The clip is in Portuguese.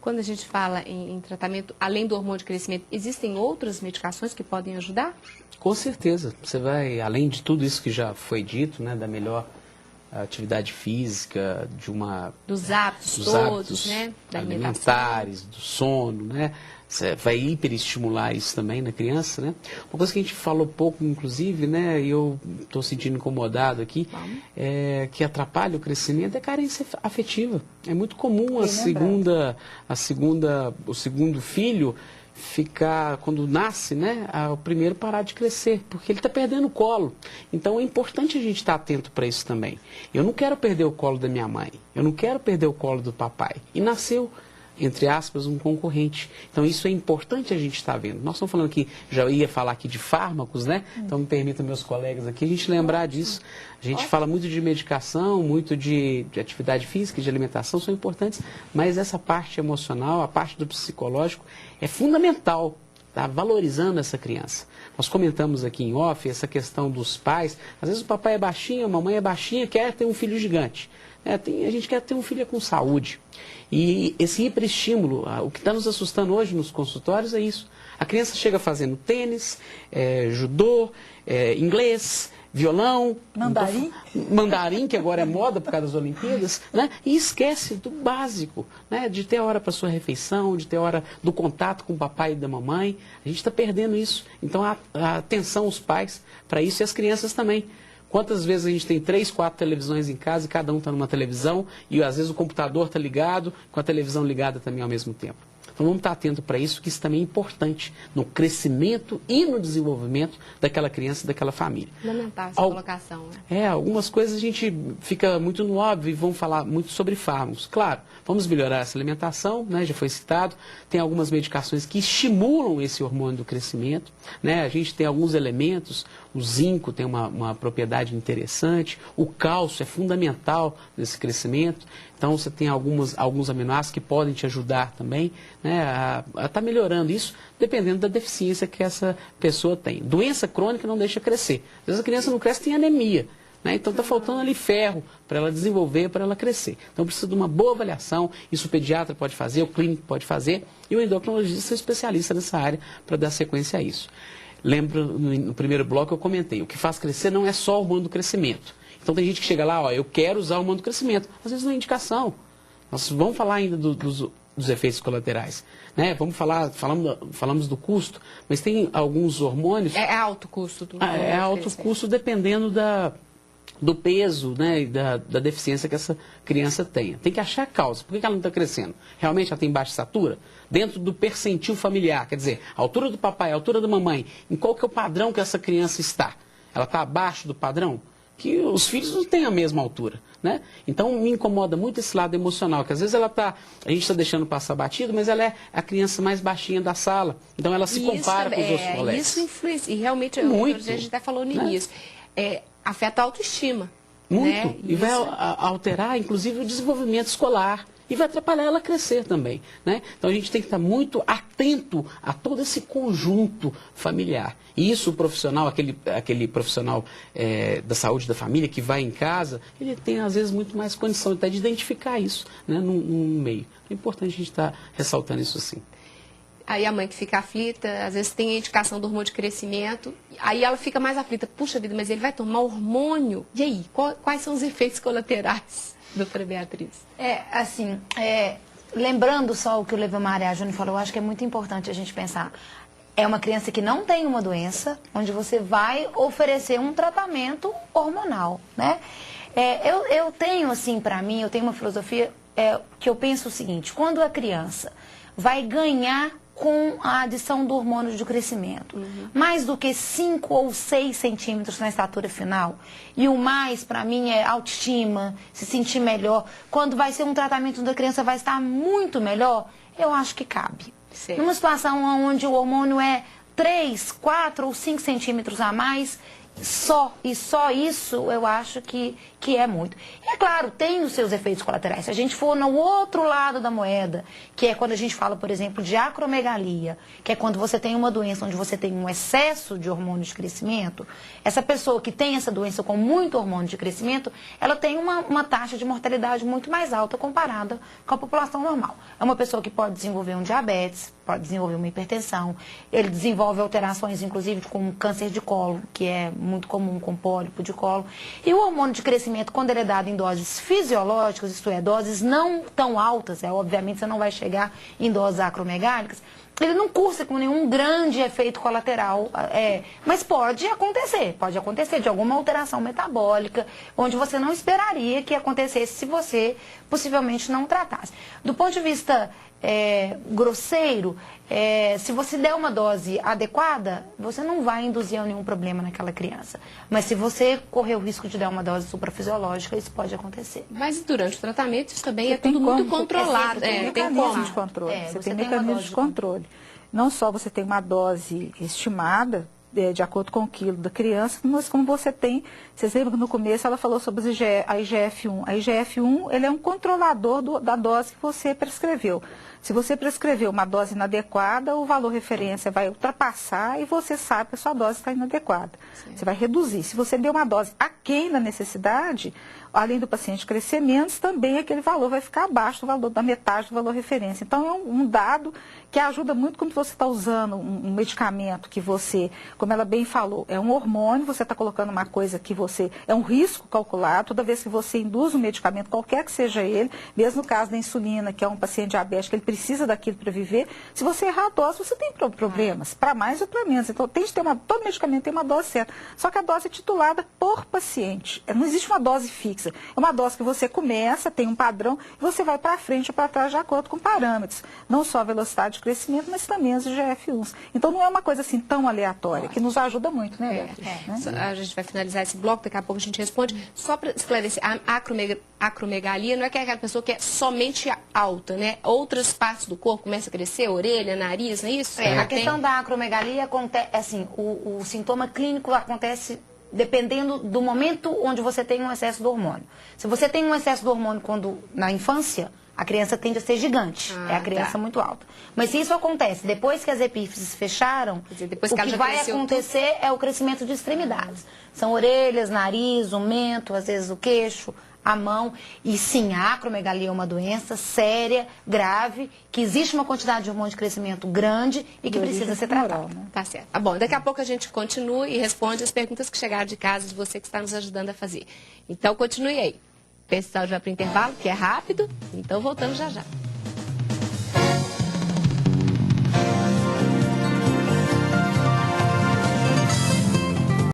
Quando a gente fala em tratamento, além do hormônio de crescimento, existem outras medicações que podem ajudar? Com certeza. Você vai, além de tudo isso que já foi dito, né, da melhor atividade física, dos hábitos dos todos, hábitos né? Da alimentares, do sono, né? Você vai hiperestimular isso também na criança, né? Uma coisa que a gente falou pouco, inclusive, né? E eu estou sentindo incomodado aqui, que atrapalha o crescimento, é a carência afetiva. É muito comum o segundo filho ficar, quando nasce, né, o primeiro parar de crescer, porque ele está perdendo o colo. Então é importante a gente estar atento para isso também. Eu não quero perder o colo da minha mãe, eu não quero perder o colo do papai. E nasceu, entre aspas, um concorrente. Então isso é importante a gente estar vendo. Nós estamos falando aqui, já ia falar aqui de fármacos, né? Então me permitam meus colegas aqui a gente lembrar disso. A gente fala muito de medicação, muito de atividade física, de alimentação, são importantes, mas essa parte emocional, a parte do psicológico é fundamental, tá? Valorizando essa criança. Nós comentamos aqui em off essa questão dos pais. Às vezes o papai é baixinho, a mamãe é baixinha, quer ter um filho gigante. A gente quer ter um filho com saúde. E esse hiperestímulo, o que está nos assustando hoje nos consultórios é isso. A criança chega fazendo tênis, judô, inglês, violão, mandarim, que agora é moda por causa das Olimpíadas, né? E esquece do básico, né? De ter hora para sua refeição, de ter hora do contato com o papai e da mamãe. A gente está perdendo isso. Então, atenção os pais para isso e as crianças também. Quantas vezes a gente tem 3, 4 televisões em casa e cada um está numa televisão e às vezes o computador está ligado com a televisão ligada também ao mesmo tempo. Então vamos estar atento para isso, que isso também é importante no crescimento e no desenvolvimento daquela criança e daquela família. Fundamental essa colocação, né? Algumas coisas a gente fica muito no óbvio e vamos falar muito sobre fármacos. Claro, vamos melhorar essa alimentação, né? Já foi citado. Tem algumas medicações que estimulam esse hormônio do crescimento, né? A gente tem alguns elementos, o zinco tem uma propriedade interessante, o cálcio é fundamental nesse crescimento. Então, você tem alguns aminoácidos que podem te ajudar também, né, a estar melhorando isso, dependendo da deficiência que essa pessoa tem. Doença crônica não deixa crescer. Às vezes a criança não cresce, tem anemia. Né? Então, está faltando ali ferro para ela desenvolver, para ela crescer. Então, precisa de uma boa avaliação. Isso o pediatra pode fazer, o clínico pode fazer, e o endocrinologista é especialista nessa área para dar sequência a isso. Lembra, no primeiro bloco eu comentei, o que faz crescer não é só o hormônio do crescimento. Então tem gente que chega lá, eu quero usar o hormônio do crescimento. Às vezes não é indicação. Nós vamos falar ainda dos efeitos colaterais. Né? Falamos do custo, mas tem alguns hormônios... É alto o custo do É alto o custo dependendo do peso, né, e da deficiência que essa criança tenha. Tem que achar a causa. Por que ela não está crescendo? Realmente ela tem baixa estatura? Dentro do percentil familiar, quer dizer, a altura do papai, a altura da mamãe, em qual que é o padrão que essa criança está? Ela está abaixo do padrão? Que os filhos não têm a mesma altura, né? Então me incomoda muito esse lado emocional, que às vezes a gente está deixando passar batido, mas ela é a criança mais baixinha da sala, então ela se compara com os outros colegas. Isso influencia, e realmente muito, a gente até falou no né? início, afeta a autoestima. Muito, né? E vai alterar inclusive o desenvolvimento escolar. E vai atrapalhar ela a crescer também, né? Então a gente tem que estar muito atento a todo esse conjunto familiar. E isso o profissional, aquele profissional da saúde da família que vai em casa, ele tem às vezes muito mais condição até de identificar isso, né, num meio. É importante a gente estar ressaltando isso sim. Aí a mãe que fica aflita, às vezes tem a indicação do hormônio de crescimento, aí ela fica mais aflita. Puxa vida, mas ele vai tomar hormônio? E aí, quais são os efeitos colaterais? Doutora Beatriz. Lembrando só o que o Levamar Júnior falou, eu acho que é muito importante a gente pensar. É uma criança que não tem uma doença, onde você vai oferecer um tratamento hormonal, né? Eu tenho, assim, para mim, eu tenho uma filosofia que eu penso o seguinte, quando a criança vai ganhar com a adição do hormônio de crescimento, mais do que 5 ou 6 centímetros na estatura final, e o mais, para mim, é autoestima, se sentir melhor, quando vai ser um tratamento onde a criança vai estar muito melhor, eu acho que cabe. Certo. Numa situação onde o hormônio é 3, 4 ou 5 centímetros a mais, só isso eu acho que é muito. E é claro, tem os seus efeitos colaterais. Se a gente for no outro lado da moeda, que é quando a gente fala, por exemplo, de acromegalia, que é quando você tem uma doença onde você tem um excesso de hormônio de crescimento, essa pessoa que tem essa doença com muito hormônio de crescimento, ela tem uma taxa de mortalidade muito mais alta comparada com a população normal. É uma pessoa que pode desenvolver um diabetes, pode desenvolver uma hipertensão, ele desenvolve alterações, inclusive, com câncer de colo, que é muito comum com pólipo de colo. E o hormônio de crescimento, quando ele é dado em doses fisiológicas, isto é, doses não tão altas, obviamente você não vai chegar em doses acromegálicas, ele não cursa com nenhum grande efeito colateral, mas pode acontecer de alguma alteração metabólica, onde você não esperaria que acontecesse se você possivelmente não tratasse. Do ponto de vista grosseiro, se você der uma dose adequada, você não vai induzir a nenhum problema naquela criança. Mas se você correr o risco de dar uma dose suprafisiológica, isso pode acontecer. Mas durante o tratamento, isso também é tudo muito controlado. Tem mecanismo de controle. Você tem mecanismo de controle. Não só você tem uma dose estimada, de acordo com o quilo da criança, mas como você tem, vocês lembram que no começo ela falou sobre a IGF-1. A IGF-1, ele é um controlador da dose que você prescreveu. Se você prescrever uma dose inadequada, o valor referência vai ultrapassar e você sabe que a sua dose está inadequada. Sim. Você vai reduzir. Se você der uma dose aquém da necessidade, além do paciente crescer menos, também aquele valor vai ficar abaixo do valor, da metade do valor referência. Então, é um dado que ajuda muito quando você está usando um medicamento que você, como ela bem falou, é um hormônio, você está colocando uma coisa que é um risco calculado. Toda vez que você induz um medicamento, qualquer que seja ele, mesmo no caso da insulina, que é um paciente diabético, ele precisa daquilo para viver, se você errar a dose, você tem problemas, para mais ou para menos. Então, tem de ter todo medicamento tem uma dose certa. Só que a dose é titulada por paciente. Não existe uma dose fixa. É uma dose que você começa, tem um padrão, e você vai para frente ou para trás de acordo com parâmetros. Não só a velocidade de crescimento, mas também as IGF-1s. Então, não é uma coisa assim tão aleatória, que nos ajuda muito, né, Beatriz? A gente vai finalizar esse bloco, daqui a pouco a gente responde. Só para esclarecer, a acromegalia não é que é aquela pessoa que é somente alta, né? Outras partes do corpo começam a crescer, orelha, nariz, não é isso? A questão da acromegalia acontece, assim, o sintoma clínico acontece dependendo do momento onde você tem um excesso do hormônio. Se você tem um excesso do hormônio na infância, a criança tende a ser gigante. É a criança muito alta. Mas se isso acontece depois que as epífises fecharam, quer dizer, depois o que que vai acontecer é o crescimento de extremidades. São orelhas, nariz, o mento, às vezes o queixo, a mão. E sim, a acromegalia é uma doença séria, grave, que existe uma quantidade de hormônio de crescimento grande e que precisa ser tratada. Né? Tá certo. Tá bom, daqui a pouco a gente continua e responde as perguntas que chegaram de casa de você que está nos ajudando a fazer. Então, continue aí. O pessoal já vai para o intervalo, que é rápido, então voltamos já já.